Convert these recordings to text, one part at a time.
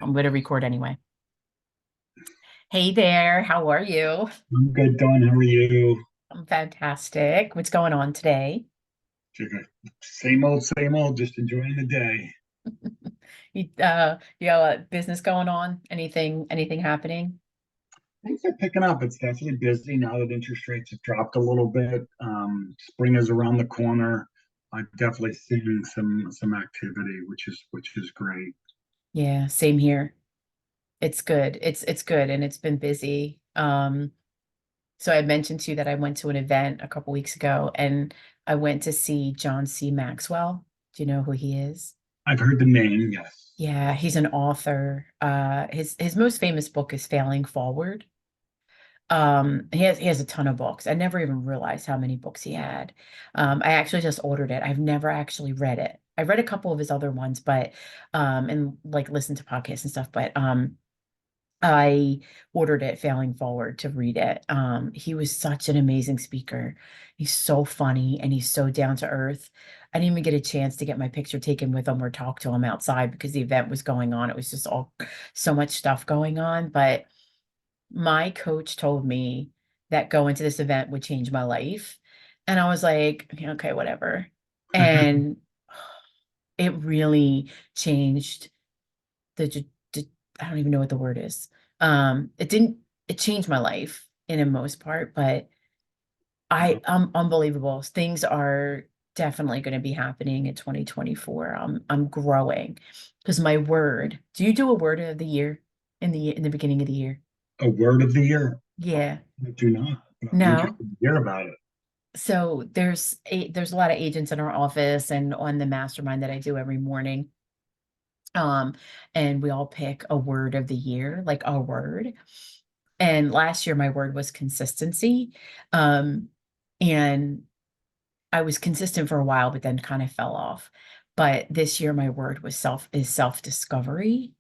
I'm going to record anyway. Hey there, how are you? I'm good, Dawn. How are you? I'm fantastic. What's going on today? Same old, just enjoying the day. You got a business going on? Anything happening? Things are picking up. It's definitely busy now that interest rates have dropped a little bit. Spring is around the corner. I'm definitely seeing some activity, which is great. Yeah, same here. It's good. It's good and it's been busy. So I mentioned to you that I went to an event a couple weeks ago and I went to see John C. Maxwell. Do you know who he is? I've heard the name, yes. Yeah, he's an author. His most famous book is Failing Forward. He has a ton of books. I never even realized how many books he had. I actually just ordered it. I've never actually read it. I read a couple of his other ones, but and like listened to podcasts and stuff, but I ordered it Failing Forward to read it. He was such an amazing speaker. He's so funny and he's so down to earth. I didn't even get a chance to get my picture taken with him or talk to him outside because the event was going on. It was just all so much stuff going on, but my coach told me that going to this event would change my life. And I was like, "Yeah, okay, whatever." And it really changed the I don't even know what the word is. It didn't, it changed my life in a most part, but unbelievable. Things are definitely going to be happening in 2024. I'm growing because my word, do you do a word of the year in the beginning of the year? A word of the year. Yeah. I do not, but I'm No. interested to hear about it. So there's a lot of agents in our office and on the mastermind that I do every morning. Um, and we all pick a word of the year, like a word. And last year my word was consistency. And I was consistent for a while, but then kind of fell off. But this year my word was self-discovery.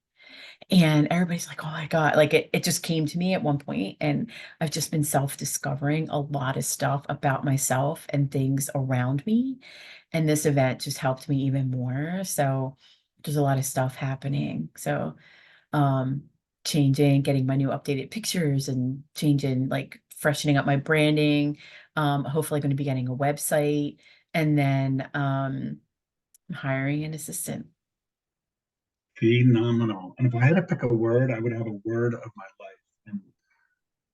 And everybody's like, oh my God, like it just came to me at one point, and I've just been self-discovering a lot of stuff about myself and things around me. And this event just helped me even more. So there's a lot of stuff happening. So um changing, getting my new updated pictures and changing, like freshening up my branding. Hopefully going to be getting a website and then hiring an assistant. Phenomenal. And if I had to pick a word, I would have a word of my life. And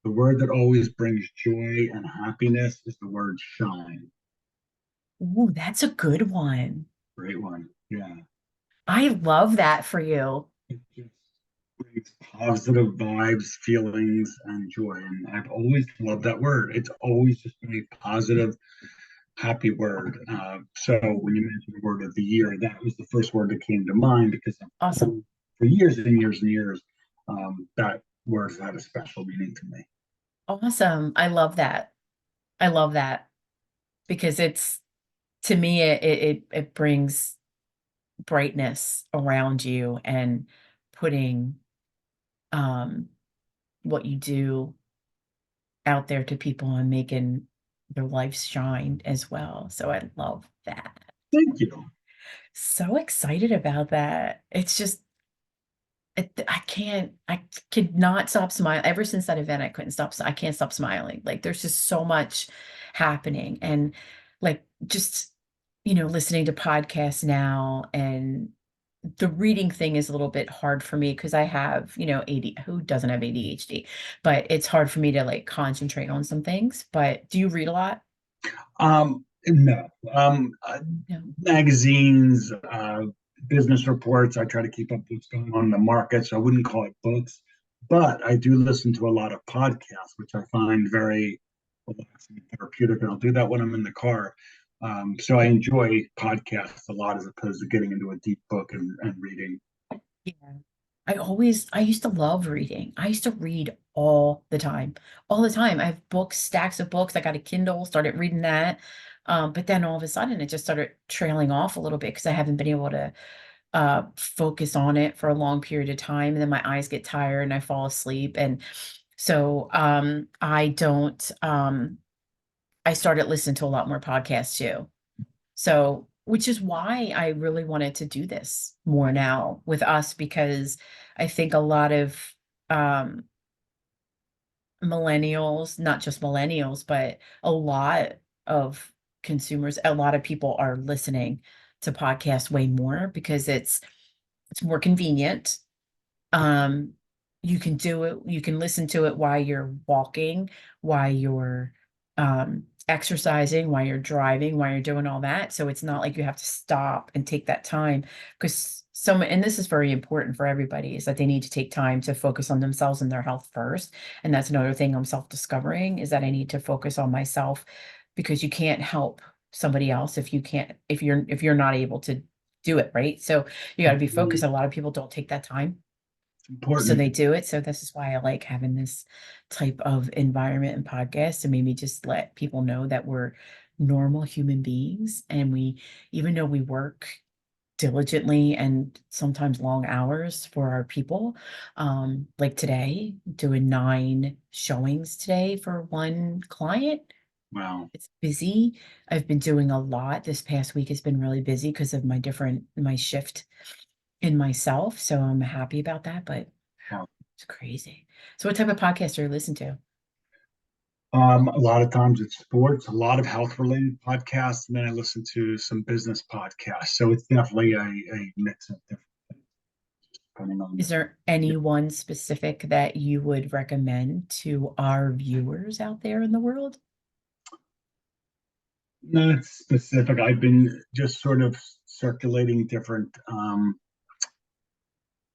the word that always brings joy and happiness is the word shine. Ooh, that's a good one. Great one. Yeah. I love that for you. It just brings positive vibes, feelings, and joy. And I've always loved that word. It's always just been a positive, happy word. So when you mentioned the word of the year, that was the first word that came to mind because Awesome. for years and years and years, that word has had a special meaning to me. Awesome. I love that. I love that because it's, to me, it brings brightness around you and putting um what you do out there to people and making their lives shine as well. So I love that. Thank you. So excited about that. It's just I could not stop smiling. Ever since that event, I couldn't stop. I can't stop smiling. Like there's just so much happening. And like just, listening to podcasts now, and the reading thing is a little bit hard for me because I have, who doesn't have ADHD, but it's hard for me to like concentrate on some things. But do you read a lot? No. No. Magazines, business reports. I try to keep up with what's going on in the market, so I wouldn't call it books. But I do listen to a lot of podcasts, which I find very relaxing and therapeutic. And I'll do that when I'm in the car. So I enjoy podcasts a lot as opposed to getting into a deep book and reading. Yeah. I used to love reading. I used to read all the time, all the time. I have books, stacks of books. I got a Kindle, started reading that. But then all of a sudden it just started trailing off a little bit because I haven't been able to focus on it for a long period of time. And then my eyes get tired and I fall asleep. And so I started listening to a lot more podcasts too. So which is why I really wanted to do this more now with us, because I think a lot of um millennials, not just millennials, but a lot of consumers, a lot of people are listening to podcasts way more because it's more convenient. Um, you can do it, you can listen to it while you're walking, while you're exercising, while you're driving, while you're doing all that. So it's not like you have to stop and take that time, because some, and this is very important for everybody, is that they need to take time to focus on themselves and their health first. And that's another thing I'm self-discovering, is that I need to focus on myself, because you can't help somebody else if you can't, if you're not able to do it, right? So you got to be focused. It's A lot of people don't take that time, so important. they do it. So this is why I like having this type of environment and podcast, and maybe just let people know that we're normal human beings, and we, even though we work diligently and sometimes long hours for our people, like today, doing 9 showings today for one client. Wow. It's busy. I've been doing a lot. This past week has been really busy because of my shift in myself. So I'm happy about that, but Wow. it's crazy. So what type of podcast do you listen to? A lot of times it's sports, a lot of health related podcasts, and then I listen to some business podcasts. So it's definitely a mix of different, depending on. Is there anyone specific that you would recommend to our viewers out there in the world? Not specific. I've been just sort of circulating different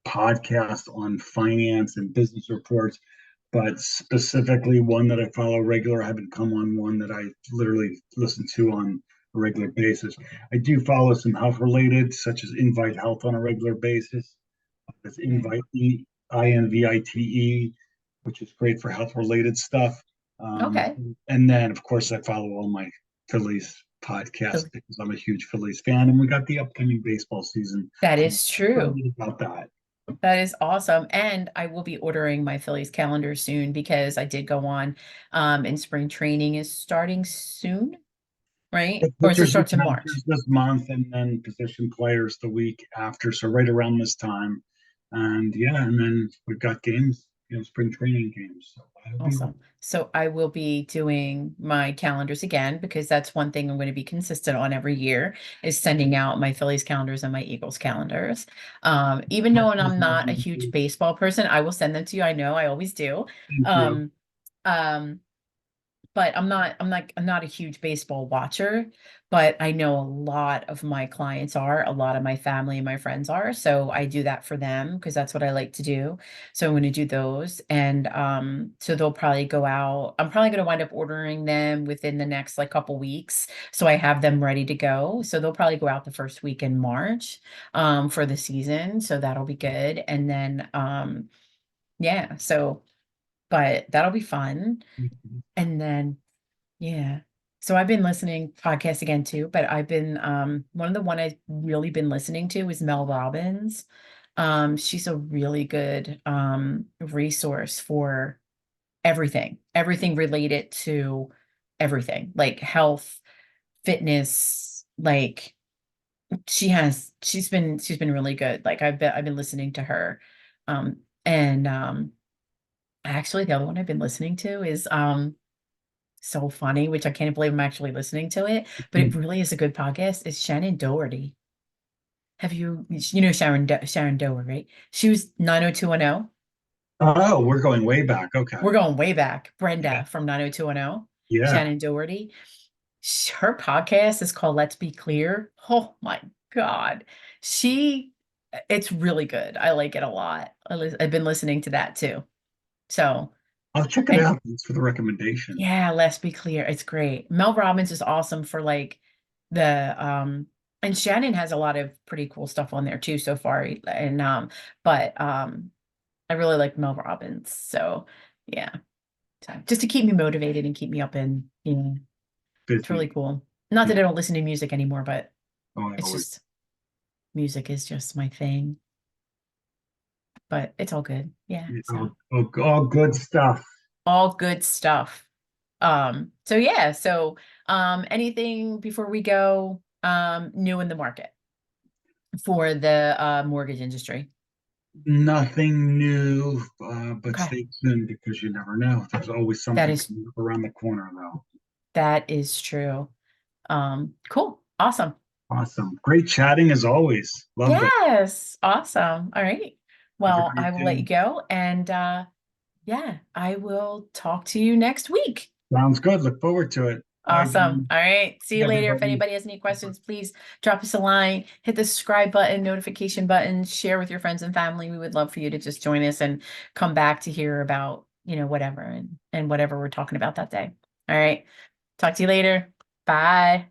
podcasts on finance and business reports, but specifically one that I follow regular. I haven't come on one that I literally listen to on a regular basis. I do follow some health related, such as Invite Health on a regular basis. It's Okay. Invite INVITE, which is great for health related stuff. Um, Okay. and then, of course, I follow all my Phillies podcasts So because I'm a huge Phillies fan, and we got the upcoming baseball season. that So I'm is true. excited about that. That is awesome. And I will be ordering my Phillies calendar soon, because I did go on, and spring training is starting soon, right? The Or does it pitchers and start in March? catchers this month, and then position players the week after. So right around this time, and yeah, and then we've got games, spring training games. So I'll be Awesome. So I will be doing my calendars again, because that's one thing I'm going to be consistent on every year, is sending out my Phillies calendars and my Eagles calendars. Even though I'm not a huge baseball person, I will send them to you. I know I always do. thank you. Um, um, but I'm not a huge baseball watcher, but I know a lot of my clients are, a lot of my family and my friends are. So I do that for them because that's what I like to do. So I'm going to do those. And so they'll probably go out. I'm probably going to wind up ordering them within the next like couple weeks. So I have them ready to go. So they'll probably go out the first week in March for the season. So that'll be good. And then yeah, so but that'll be fun. And then, yeah. So I've been listening podcasts again too, but I've been one of the one I've really been listening to is Mel Robbins. She's a really good resource for everything related to everything, like health, fitness, like she's been really good. Like I've been listening to her. And actually the other one I've been listening to is so funny, which I can't believe I'm actually listening to it, but it really is a good podcast. It's Shannon Doherty. You know Sharon Doherty, right? She was 90210. Oh, we're going way back. Okay. We're going way back. Yeah. Brenda from 90210, Yeah. Shannon Doherty. Her podcast is called Let's Be Clear. Oh my God. She, it's really good. I like it a lot. I've been listening to that too. So, I'll check it and out. Thanks for the recommendation. yeah, let's be clear. It's great. Mel Robbins is awesome for like the and Shannon has a lot of pretty cool stuff on there too so far. And but I really like Mel Robbins. So yeah. So just to keep me motivated and keep me up in, it's really Busy. cool. Not that Yeah. I don't listen to music anymore, but Oh, I it's always. just music is just my thing. But it's all good. Yeah. Yeah, So all good stuff. all good stuff. So yeah, so anything before we go? new in the market for the mortgage industry? Nothing new, but Okay. stay tuned because you never know. There's always That something is coming up around the corner, though. that is true. Cool. Awesome. Awesome. Great chatting as always. Loved it. Yes. Awesome. All right. Have a Well, I great will let you day. go and yeah, I will talk to you next week. Sounds good. Look forward to it. Bye, Awesome. Dean. All right. See you later. If Everybody. anybody has any questions, please drop us a line, hit the subscribe button, notification button, share with your friends and family. We would love for you to just join us and come back to hear about, whatever and whatever we're talking about that day. All right. Talk to you later. Bye.